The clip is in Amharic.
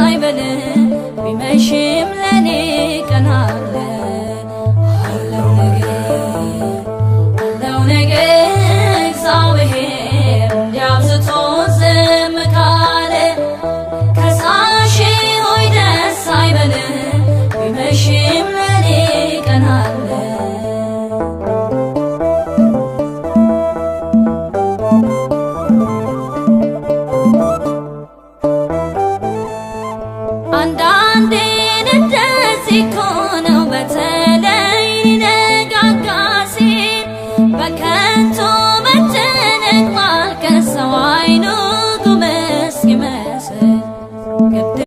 አይበል ቢመሽም ለኔ ቀን አለ አለው ነገር እግዚአብሔር እንዲያብዝቶ ዝም ካለ ከሳሼ ሆይ ደስ አይበል ቢመሽም ለኔ ቀን አለ። አንዳንዴ